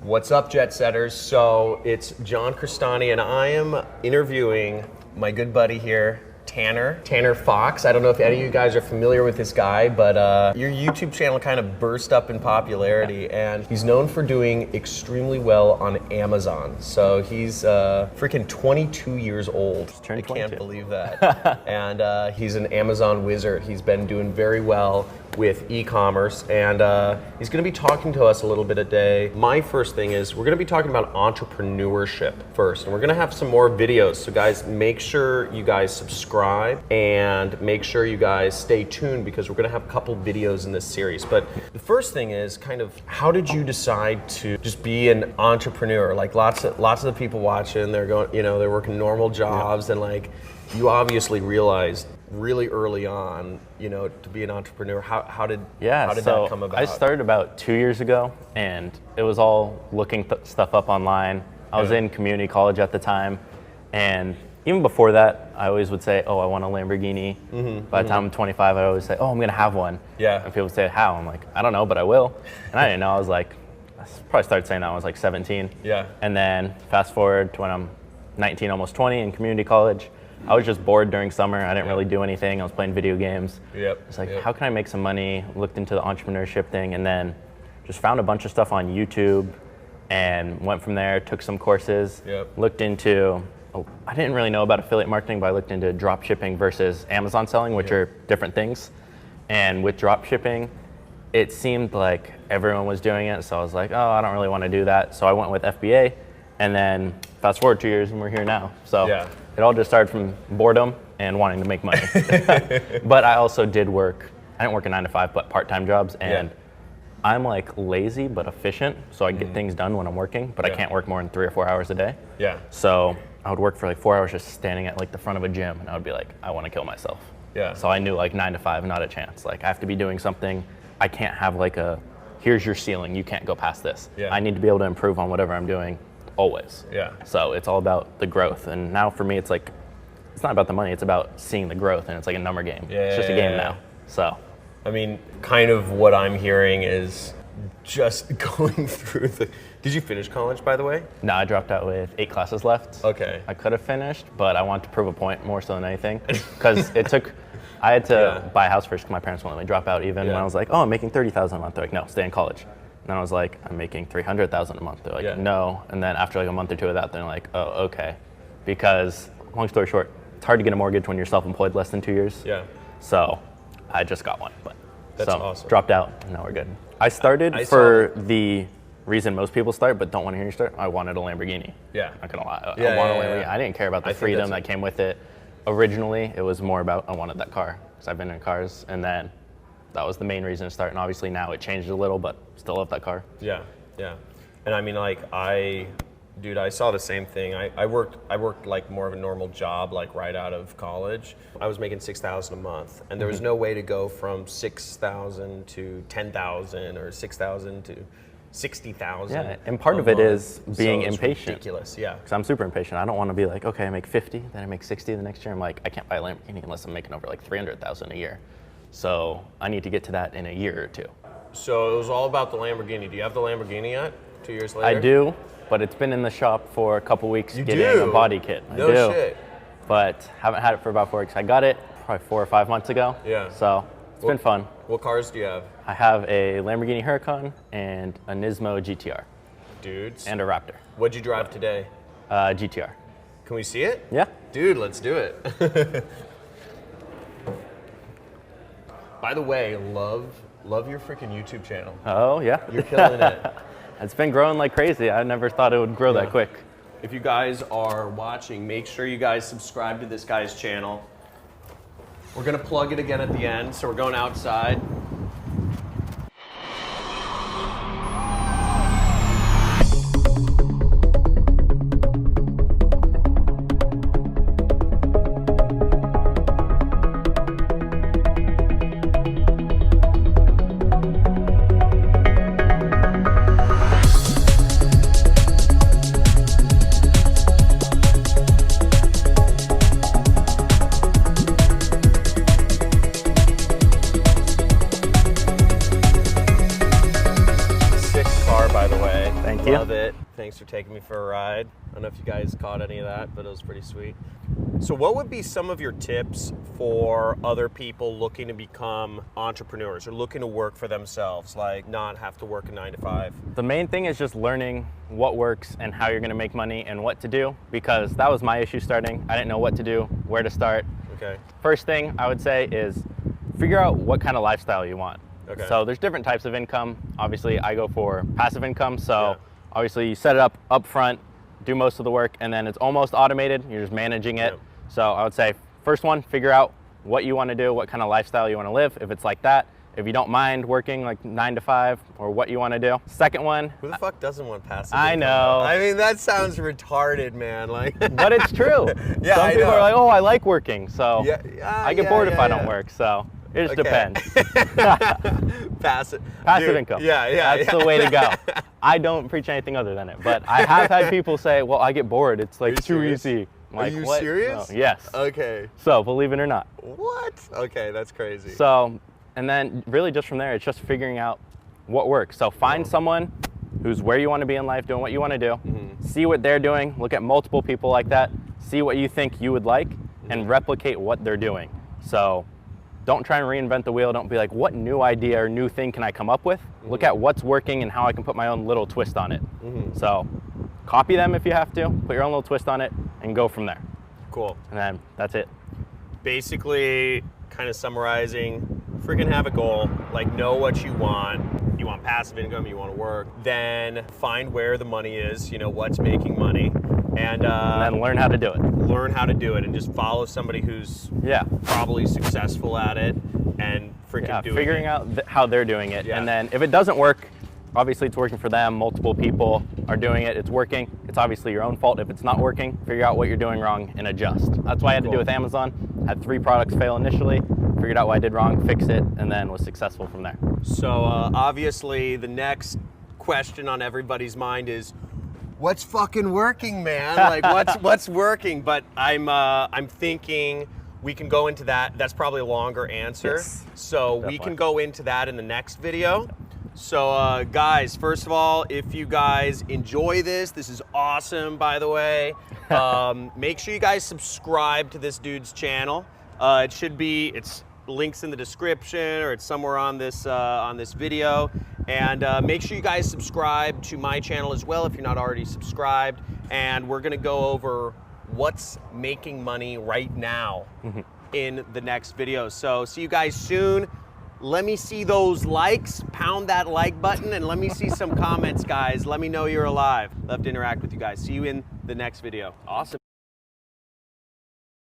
What's up, Jet Setters? So it's John Crestani, and I am interviewing my good buddy here, Tanner Fox. I don't know if any of you guys are familiar with this guy, but your YouTube channel kind of burst up in popularity, and he's known for doing extremely well on Amazon. So he's freaking 22 years old. I can't believe that. And he's an Amazon wizard. He's been doing very well with e-commerce, and he's going to be talking to us a little bit today. My first thing is we're going to be talking about entrepreneurship first, and we're going to have some more videos. So guys, make sure you guys subscribe and make sure you guys stay tuned because we're going to have a couple videos in this series. But the first thing is kind of how did you decide to just be an entrepreneur? Like lots of the people watching, they're going, they're working normal jobs, and like you obviously realized really early on, to be an entrepreneur. How did that come about? I started about 2 years ago, and it was all looking stuff up online. I was in community college at the time, and even before that, I always would say, "Oh, I want a Lamborghini." By the time I'm 25, I always say, "Oh, I'm gonna have one." Yeah. And people would say, "How?" I'm like, "I don't know, but I will." And I didn't know. I probably started saying that when I was like 17. Yeah. And then fast forward to when I'm 19, almost 20, in community college. I was just bored during summer. I didn't really do anything. I was playing video games. It's like, how can I make some money? Looked into the entrepreneurship thing, and then just found a bunch of stuff on YouTube and went from there, took some courses, looked into, I didn't really know about affiliate marketing, but I looked into drop shipping versus Amazon selling, which are different things. And with drop shipping, it seemed like everyone was doing it. So I was like, oh, I don't really want to do that. So I went with FBA, and then fast forward 2 years and we're here now. So it all just started from boredom and wanting to make money. But I also did work, I didn't work a 9 to 5, but part-time jobs. And I'm like lazy but efficient. So I get things done when I'm working, but I can't work more than 3 or 4 hours a day. So I would work for like 4 hours just standing at like the front of a gym, and I would be like, I want to kill myself. So I knew like 9 to 5, not a chance. Like I have to be doing something. I can't have like here's your ceiling, you can't go past this. I need to be able to improve on whatever I'm doing. Always. So it's all about the growth. And now for me, it's like, it's not about the money, it's about seeing the growth, and it's like a number game. It's just a game now. So. I mean, kind of what I'm hearing is just going through did you finish college, by the way? No, I dropped out with 8 classes left. Okay. I could have finished, but I wanted to prove a point more so than anything. Because I had to buy a house first because my parents wouldn't let me drop out even when I was like, oh, I'm making $30,000 a month. They're like, no, stay in college. And then I was like, I'm making $300,000 a month. They're like, no. And then after like a month or two of that, they're like, oh, okay. Because, long story short, it's hard to get a mortgage when you're self-employed less than 2 years. So I just got one. But that's awesome. Dropped out, and now we're good. I started for the reason most people start, but don't want to hear you start. I wanted a Lamborghini. Not gonna lie. I wanted a Lamborghini. I didn't care about the freedom that came with it. Originally, it was more about I wanted that car, because I've been in cars, and then that was the main reason to start. And obviously now it changed a little, but still love that car. And I mean, like I saw the same thing. I worked like more of a normal job, like right out of college. I was making $6,000 a month, and there was no way to go from 6,000 to 10,000 or 6,000 to 60,000. And part of it is being impatient. Ridiculous, Because I'm super impatient. I don't want to be like, okay, I make 50, then I make 60 the next year. I'm like, I can't buy a Lamborghini unless I'm making over like 300,000 a year. So I need to get to that in a year or two. So it was all about the Lamborghini. Do you have the Lamborghini yet? 2 years later? I do, but it's been in the shop for a couple weeks getting a body kit. No shit. But haven't had it for about 4 weeks. I got it probably 4 or 5 months ago. So it's been fun. What cars do you have? I have a Lamborghini Huracan and a Nismo GTR. Dudes. And a Raptor. What'd you drive today? GTR. Can we see it? Yeah. Dude, let's do it. By the way, love your freaking YouTube channel. Oh, yeah? You're killing it. It's been growing like crazy. I never thought it would grow that quick. If you guys are watching, make sure you guys subscribe to this guy's channel. We're going to plug it again at the end, so we're going outside. you. Love it. Thanks for taking me for a ride. I don't know if you guys caught any of that, but it was pretty sweet. So what would be some of your tips for other people looking to become entrepreneurs or looking to work for themselves, like not have to work a 9 to 5? The main thing is just learning what works and how you're going to make money and what to do, because that was my issue starting. I didn't know what to do, where to start. Okay. First thing I would say is figure out what kind of lifestyle you want. Okay. So there's different types of income. Obviously, I go for passive income. So obviously you set it up front, do most of the work, and then it's almost automated. You're just managing it. So I would say first one, figure out what you want to do, what kind of lifestyle you want to live, if it's like that. If you don't mind working like 9 to 5 or what you want to do. Second one. Who the fuck doesn't want passive I income? know. I mean, that sounds retarded, man. Like, but it's true. Yeah, Some I people know. are like, oh, I like working. So I get bored if I don't yeah. work. So it just depends. Passive Passive income. That's the way to go. I don't preach anything other than it. But I have had people say, well, I get bored. It's like too serious? easy. I'm like, Are you what? serious? No. Yes. Okay. So believe it or not. What? Okay, that's crazy. So, and then really just from there, it's just figuring out what works. So find someone who's where you want to be in life, doing what you want to do. See what they're doing. Look at multiple people like that. See what you think you would like and replicate what they're doing. So don't try and reinvent the wheel. Don't be like, what new idea or new thing can I come up with? Look at what's working and how I can put my own little twist on it. So copy them if you have to, put your own little twist on it, and go from there. Cool. And then that's it. Basically, kind of summarizing, freaking have a goal, like know what you want. You want passive income, you want to work. Then find where the money is, you know, what's making money. And then learn how to do it. Learn how to do it and just follow somebody who's probably successful at it and freaking doing figuring it. out how they're doing it. And then if it doesn't work, obviously it's working for them. Multiple people are doing it. It's working. It's obviously your own fault if it's not working. Figure out what you're doing wrong and adjust. That's what I had to do with Amazon. Had 3 products fail initially. Figured out what I did wrong, fixed it, and then was successful from there. So obviously the next question on everybody's mind is, what's fucking working, man? Like what's working? But I'm thinking we can go into that. That's probably a longer answer. Yes, so we can go into that in the next video. So guys, first of all, if you guys enjoy this is awesome, by the way. Make sure you guys subscribe to this dude's channel. It's links in the description or it's somewhere on this video. And make sure you guys subscribe to my channel as well if you're not already subscribed. And we're gonna go over what's making money right now in the next video. So see you guys soon. Let me see those likes, pound that like button, and let me see some comments, guys. Let me know you're alive. Love to interact with you guys. See you in the next video. Awesome.